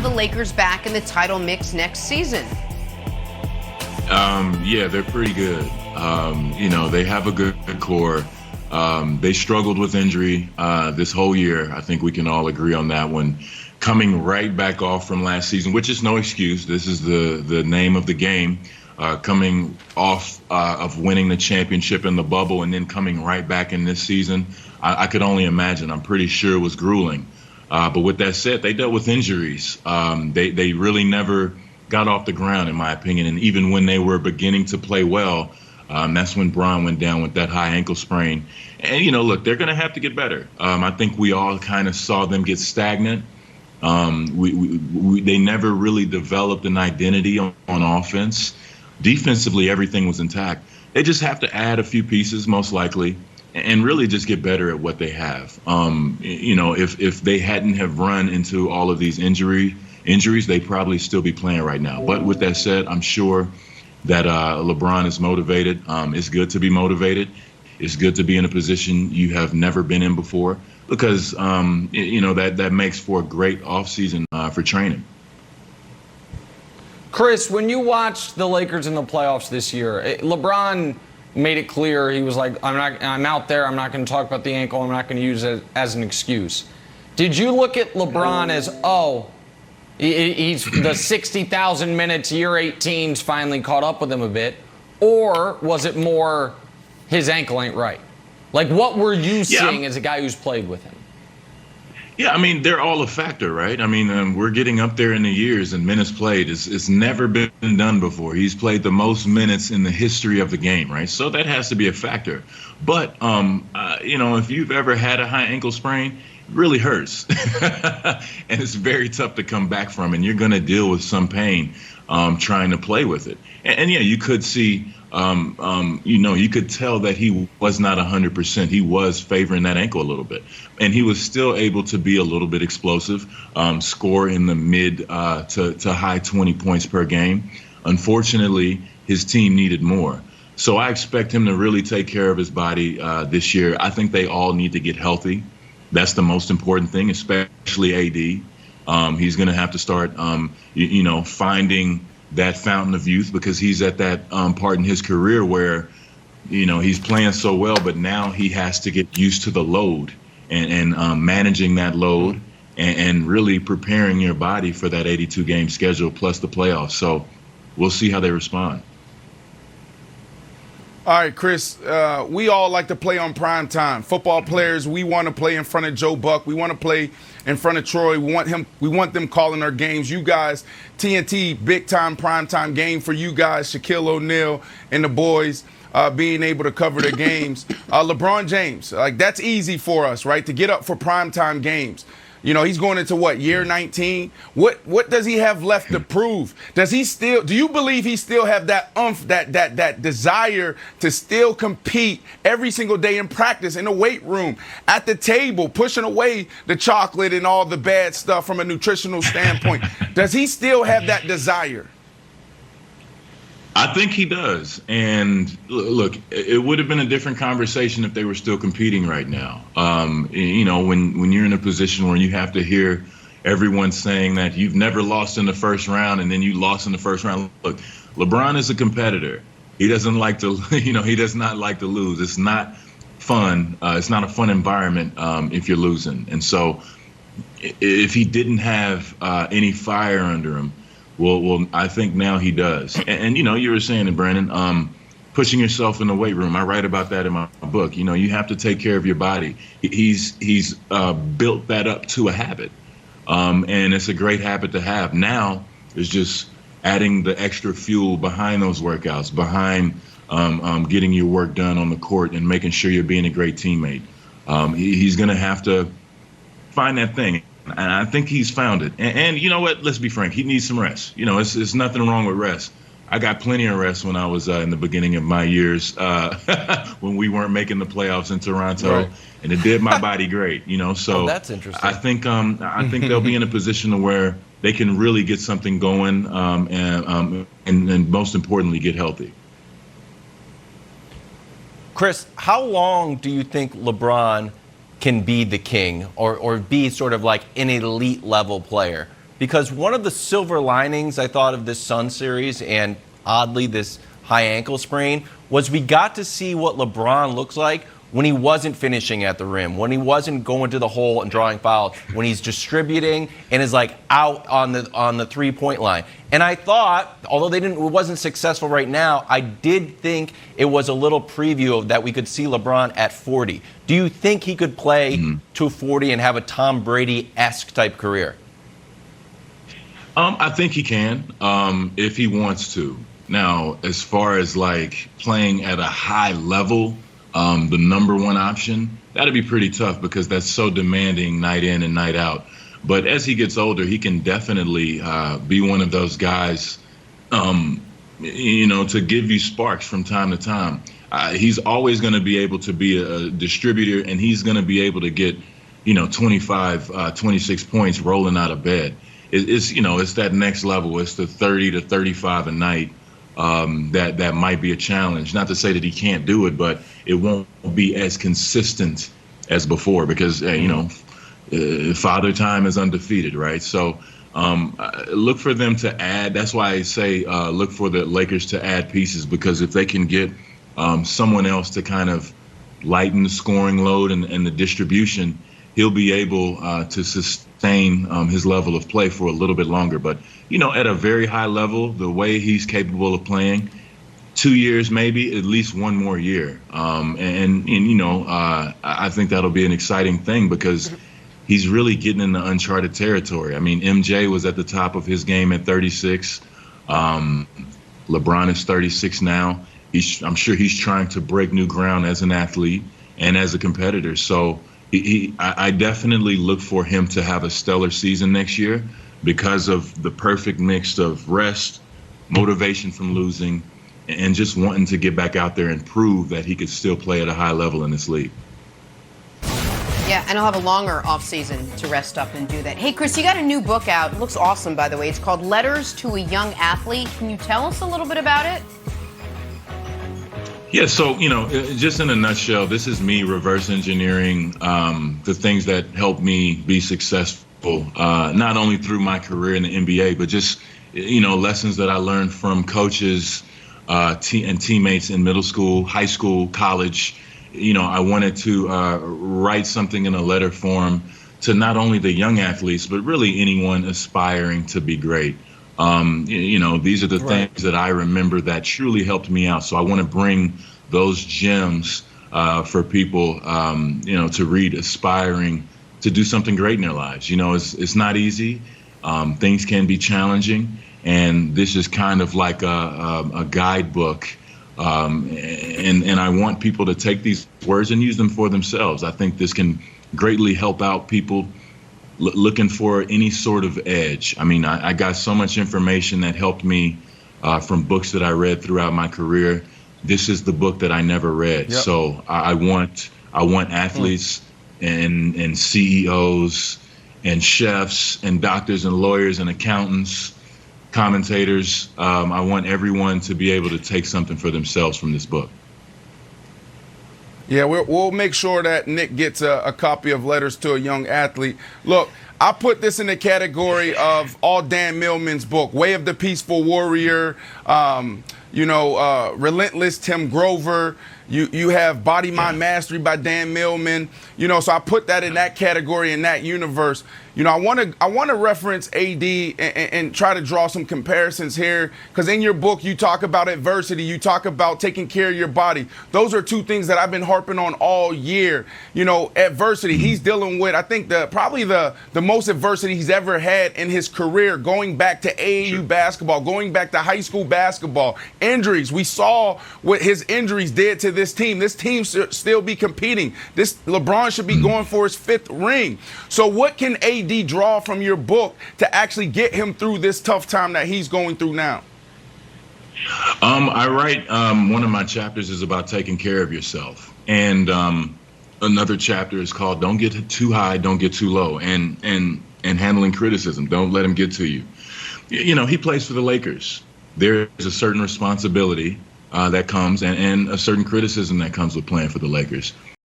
have the Lakers back in the title mix next season? Yeah, they're pretty good. They have a good core. They struggled with injury this whole year. I think we can all agree on that one. Coming right back off from last season, which is no excuse. This is the name of the game. Coming off of winning the championship in the bubble and then coming right back in this season, I could only imagine. I'm pretty sure it was grueling. But with that said, they dealt with injuries. They really never got off the ground, in my opinion. And even when they were beginning to play well, that's when Bron went down with that high ankle sprain. And, look, they're going to have to get better. I think we all kind of saw them get stagnant. They never really developed an identity on offense. Defensively, everything was intact. They just have to add a few pieces, most likely, and really just get better at what they have. If they hadn't have run into all of these injuries, they'd probably still be playing right now. But with that said, I'm sure that LeBron is motivated. It's good to be motivated. It's good to be in a position you have never been in before because, that makes for a great offseason for training. Chris, when you watched the Lakers in the playoffs this year, LeBron made it clear. He was like, I'm out there. I'm not going to talk about the ankle. I'm not going to use it as an excuse. Did you look at LeBron as, he's the 60,000 minutes, year 18's finally caught up with him a bit? Or was it more his ankle ain't right? Like, what were you seeing as a guy who's played with him? Yeah, I mean, they're all a factor, right? I mean, we're getting up there in the years and minutes played. It's never been done before. He's played the most minutes in the history of the game, right? So that has to be a factor. But, if you've ever had a high ankle sprain, it really hurts. And it's very tough to come back from. And you're going to deal with some pain trying to play with it. And you could see, you could tell that he was not 100%. He was favoring that ankle a little bit. And he was still able to be a little bit explosive, score in the mid to high 20 points per game. Unfortunately, his team needed more. So I expect him to really take care of his body this year. I think they all need to get healthy. That's the most important thing, especially AD. He's going to have to start, finding that fountain of youth because he's at that part in his career where, he's playing so well, but now he has to get used to the load and managing that load and really preparing your body for that 82-game schedule plus the playoffs. So we'll see how they respond. All right, Chris, we all like to play on prime time. Football players, we want to play in front of Joe Buck. We want to play in front of Troy. We want them calling our games. You guys, TNT, big time, prime time game for you guys, Shaquille O'Neal and the boys being able to cover the games. LeBron James, that's easy for us, right, to get up for prime time games. He's going into year 19? What does he have left to prove? Do you believe he still have that that desire to still compete every single day in practice, in the weight room, at the table, pushing away the chocolate and all the bad stuff from a nutritional standpoint? Does he still have that desire? I think he does. And look, it would have been a different conversation if they were still competing right now. When you're in a position where you have to hear everyone saying that you've never lost in the first round and then you lost in the first round. Look, LeBron is a competitor. He doesn't like to, he does not like to lose. It's not fun. It's not a fun environment if you're losing. And so if he didn't have any fire under him, well, I think now he does. And you were saying it, Brandon, pushing yourself in the weight room. I write about that in my book. You have to take care of your body. He's built that up to a habit. And it's a great habit to have. Now it's just adding the extra fuel behind those workouts, behind getting your work done on the court and making sure you're being a great teammate. He's going to have to find that thing. And I think he's found it. And you know what? Let's be frank. He needs some rest. It's nothing wrong with rest. I got plenty of rest when I was in the beginning of my years when we weren't making the playoffs in Toronto, right. And it did my body great. So that's interesting. I think they'll be in a position where they can really get something going and most importantly, get healthy. Chris, how long do you think LeBron can be the king or be sort of like an elite level player? because one of the silver linings I thought of this Suns series, and oddly this high ankle sprain, was we got to see what LeBron looks like when he wasn't finishing at the rim, when he wasn't going to the hole and drawing fouls, when he's distributing and is like out on the 3-point line. And I thought, although it wasn't successful right now, I did think it was a little preview of that we could see LeBron at 40. Do you think he could play to 40 and have a Tom Brady-esque type career? I think he can, if he wants to. Now, as far as like playing at a high level, the number one option, that'd be pretty tough because that's so demanding night in and night out. But as he gets older, he can definitely be one of those guys, to give you sparks from time to time. He's always going to be able to be a distributor, and he's going to be able to get, 25, 26 points rolling out of bed. It's that next level. It's the 30 to 35 a night. That might be a challenge. Not to say that he can't do it, but it won't be as consistent as before because, Father Time is undefeated, right? So look for them to add. That's why I say look for the Lakers to add pieces, because if they can get someone else to kind of lighten the scoring load and the distribution, he'll be able to sustain his level of play for a little bit longer. But, at a very high level, the way he's capable of playing, 2 years, maybe at least one more year. I think that'll be an exciting thing because he's really getting into uncharted territory. I mean, MJ was at the top of his game at 36. LeBron is 36 now. I'm sure he's trying to break new ground as an athlete and as a competitor. So I definitely look for him to have a stellar season next year because of the perfect mix of rest, motivation from losing, and just wanting to get back out there and prove that he could still play at a high level in this league. Yeah, and I'll have a longer offseason to rest up and do that. Hey, Chris, you got a new book out. It looks awesome, by the way. It's called Letters to a Young Athlete. Can you tell us a little bit about it? Yeah, so, just in a nutshell, this is me reverse engineering the things that helped me be successful, not only through my career in the NBA, but just, lessons that I learned from coaches and teammates in middle school, high school, college. I wanted to write something in a letter form to not only the young athletes, but really anyone aspiring to be great. These are the things that I remember that truly helped me out. So I want to bring those gems for people, to read, aspiring to do something great in their lives. It's not easy. Things can be challenging. And this is kind of like a guidebook. And I want people to take these words and use them for themselves. I think this can greatly help out people looking for any sort of edge. I mean, I got so much information that helped me from books that I read throughout my career. This is the book that I never read. Yep. So I want athletes and CEOs and chefs and doctors and lawyers and accountants, commentators. I want everyone to be able to take something for themselves from this book. Yeah, we'll make sure that Nick gets a copy of Letters to a Young Athlete. Look, I put this in the category of all Dan Millman's book, Way of the Peaceful Warrior, Relentless Tim Grover. You have Body Mind Mastery by Dan Millman. So I put that in that category, in that universe. I want to reference AD and try to draw some comparisons here, because in your book you talk about adversity, you talk about taking care of your body. Those are two things that I've been harping on all year. Adversity. He's dealing with, I think, probably the most adversity he's ever had in his career, going back to AAU basketball, going back to high school basketball. Injuries. We saw what his injuries did to this team. This team should still be competing. LeBron should be going for his 5th ring. So what can AD draw from your book to actually get him through this tough time that he's going through now? I write, one of my chapters is about taking care of yourself. And another chapter is called Don't Get Too High, Don't Get Too Low, and handling criticism. Don't let him get to you. He plays for the Lakers. There's a certain responsibility that comes and a certain criticism that comes with playing for the Lakers.